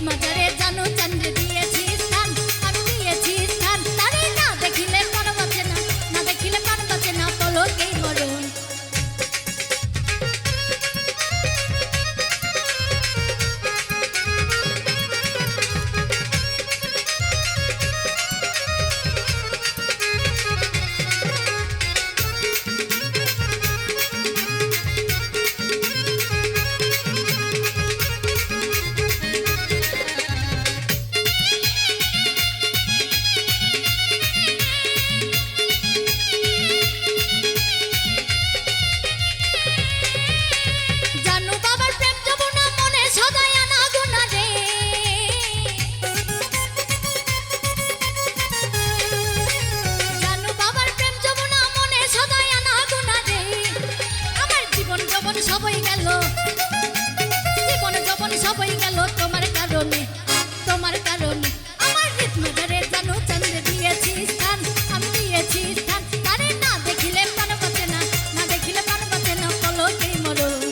মাজারে জানো চান্দে দিয়েছি স্থান, আমি দিয়েছি স্থান, তারে না দেখিলে প্রাণ বাঁচে না, না দেখিলে প্রাণ বাঁচে না, পলকেই মরণ। সবাই গেল, জীবন যৌবন সবাই গেল তোমার কারণে, তোমার কারণে। আমার হৃদ মাজারে জানো চান্দে দিয়েছি স্থান, আমি দিয়েছি স্থান, তারে না দেখিলে প্রাণ বাঁচে না, না দেখিলে প্রাণ বাঁচে না, পলকেই মরণ।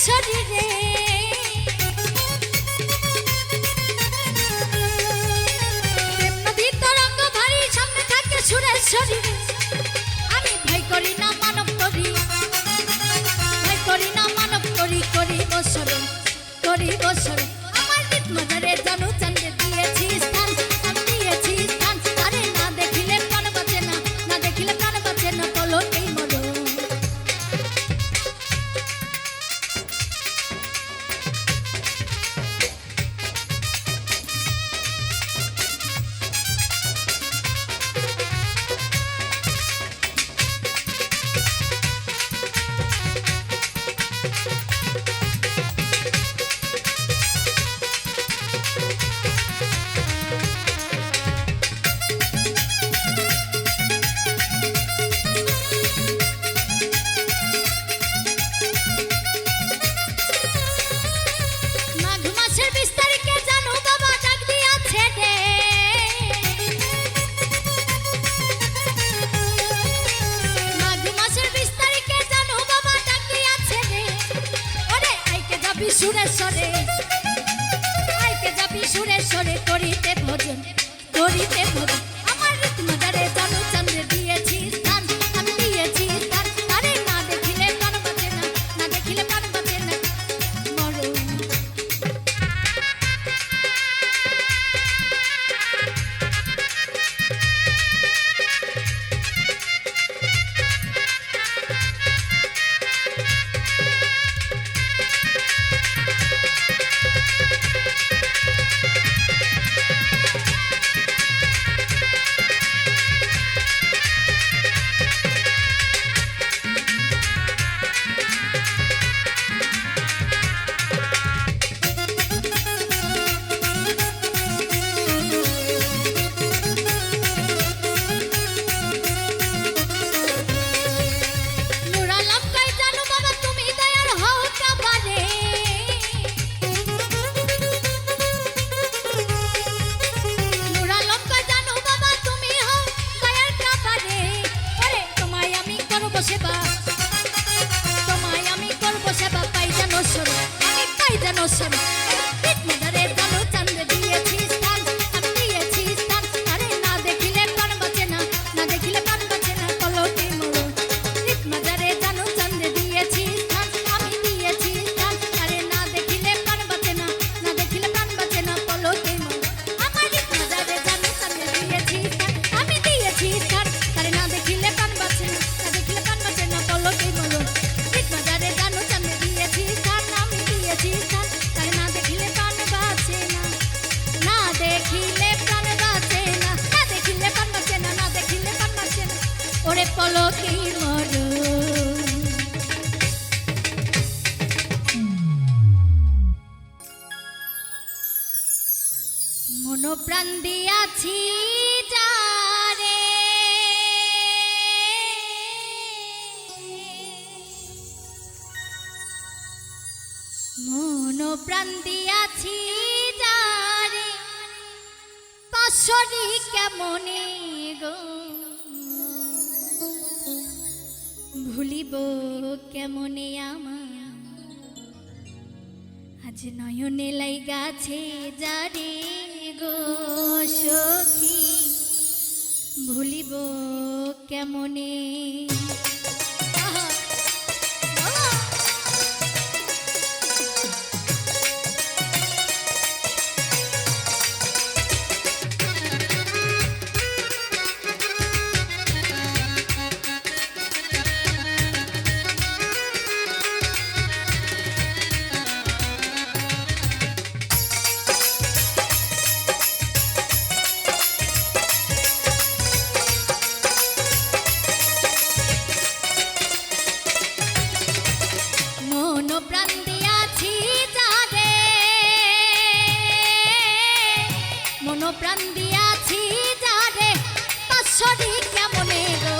শরীরে নদীর তরঙ্গ ভারী সামনে থাকে সুরের শরীরে, আমি ভয় করি না মানব করি, ভয় করি না মানব করি, করি বসরণ, করি বসরণ। আমার হৃদ মাজারে জানো চান্দে দিয়েছি স্থান, আমি দিয়েছি স্থান, তারে না দেখিলে প্রাণ বাঁচে না, না দেখিলে প্রাণ বাঁচে না, পলকেই মরণ। সুরেশ্বরে আইকে যাবি সুরেশ্বরে, করিতে ভজন, করিতে ভজন। আমার হৃদ মাজারে জানো চান্দে দিয়েছি স্থান, আমি দিয়েছি স্থান, তারে না দেখিলে প্রাণ বাঁচে না, না দেখিলে প্রাণ বাঁচে না, মরণ। তোমায় আমি করবো সেবা, পাই জানো সর, আমি পাই জানো সর। হৃদ মাজারে জানো চান্দে দিয়েছি স্থান, আমি দিয়েছি স্থান, আরে না দেখিলে প্রাণ বাঁচে না, না দেখিলে প্রাণ বাঁচে না, পলকেই মরণ। হৃদ মাজারে জানো চান্দে দিয়েছি স্থান, আমি দিয়েছি স্থান, আরে না দেখিলে প্রাণ বাঁচে না, না দেখিলে প্রাণ বাঁচে না, পলকেই মরণ। আমার হৃদ মাজারে জানো চান্দে দিয়েছি স্থান, আমি দিয়েছি স্থান, আরে না দেখিলে প্রাণ বাঁচে না, না দেখিলে প্রাণ বাঁচে না, পলকেই মরণ। হৃদ মাজারে জানো চান্দে দিয়েছি স্থান, আমি দিয়েছি স্থান, আরে না নাই মরণ। মনোপ্রাণ দিয়াছি যারে, মনোপ্রাণ দিয়াছি যারে, পাশরি কেমনে গো ভুলিব কেমনে আমার, আজ নয়নে লাইগাছে যারে গো সখী ভুলিব কেমনে। মনোপ্রাণ দিয়াছি যারে, মনোপ্রাণ দিয়াছি যারে, পাশরি কেমনে গো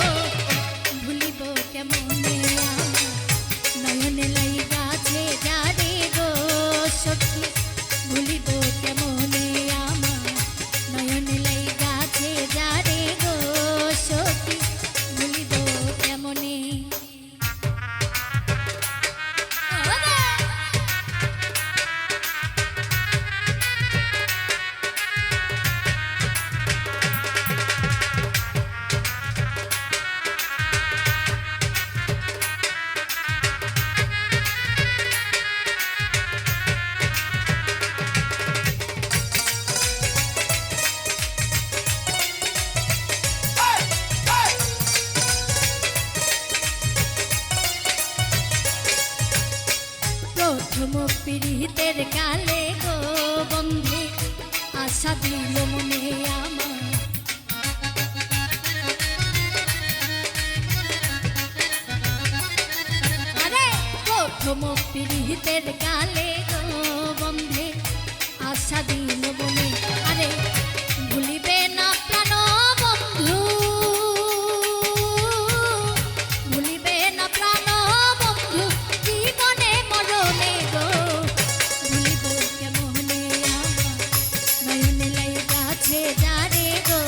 ভুলিব কেমনে আমার, নয়নে লাইগাছে যারে গো সখী ভুলিব কেমনে আমার, নয়নে লাইগাছে যারে গো সখী ভুলিব কেমনে। প্রথম পীড়িতের কালে গো বন্ধে আশা দিল মনে আমার, আরে প্রথম পীড়িতের কালে গো বন্ধে আশা দিল মনে, আরে ভুলিবে না প্রাণ বন্ধু, ভুলিবে না প্রাণ বন্ধু জীবনে মরণে গো ভুলিব কেমনে আমার, নয়নে লাইগাছে যারে গো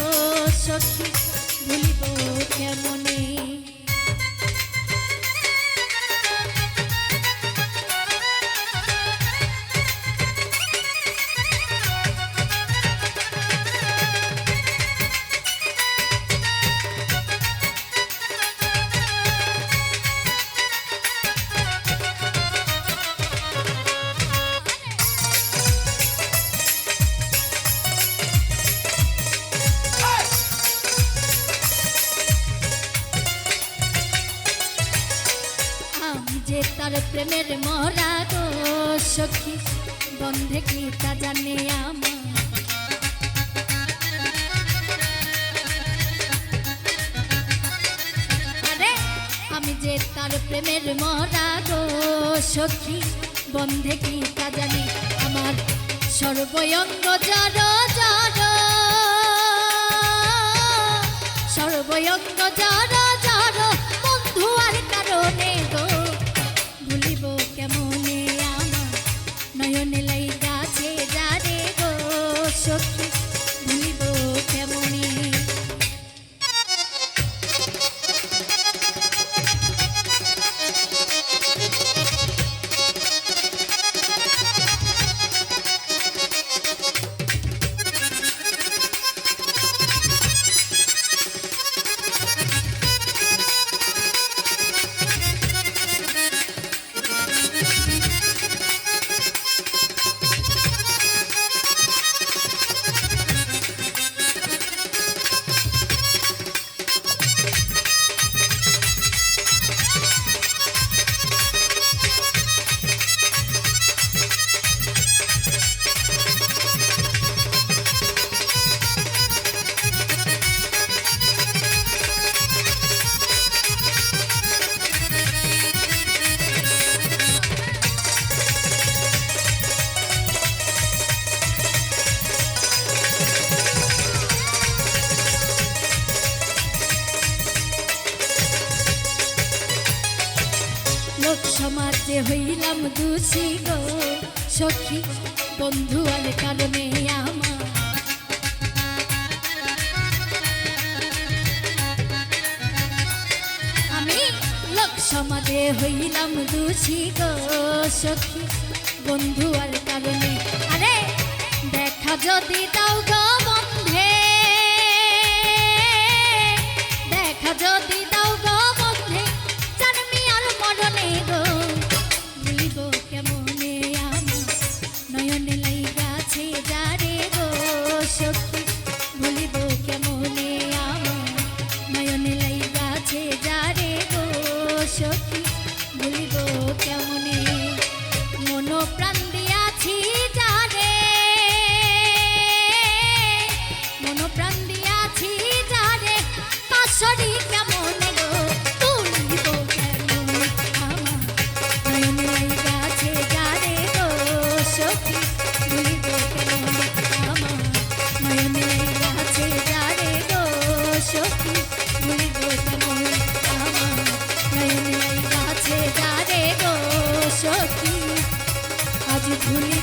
সখী ভুলিব কেমনে। যে তার প্রেমের মরা গো সখী বন্ধে কি তা জানে আমার, আরে আমি যে তার প্রেমের মরা গো সখী বন্ধে কি তা জানে আমার, সর্বঙ্গ জড় জড়, সর্বঙ্গ জড় জড় বন্ধু আর কারণে গো ভুলিব কেমনে আমার, নয়নে লাইগাছে যারে গো সখী ভুলিব কেমনে। লোক সমাজে হইলাম দোষী গো সখী বন্ধু আর কারণে আমার আমি লোক সমাজে হইলাম দোষী গো সখী বন্ধু আর কারণে আরে দেখা যদি দাও গো বন্ধে দেখা যদি দাও গো বন্ধে জানমি আর মরণে গো ভুলিব কেমনে আমার নয়নে লাইগাছে যারে গো সখী ভুলিব কেমনে আমার নয়নে লাইগাছে যারে গো সখী ভুলিব কেমনে মন প্রাণ দিয়াছি যারে মন প্রাণ দিয়াছি যারে পাশরি কেমনে গো তুলিব কেমনে আমার নয়নে লাইগাছে যারে গো সখী ভুলিব কেমনে আমার নয়নে লাইগাছে যারে গো সখী ভুলিব কেমনে আমার নয়নে লাইগাছে যারে গো সখী আজ ভুলি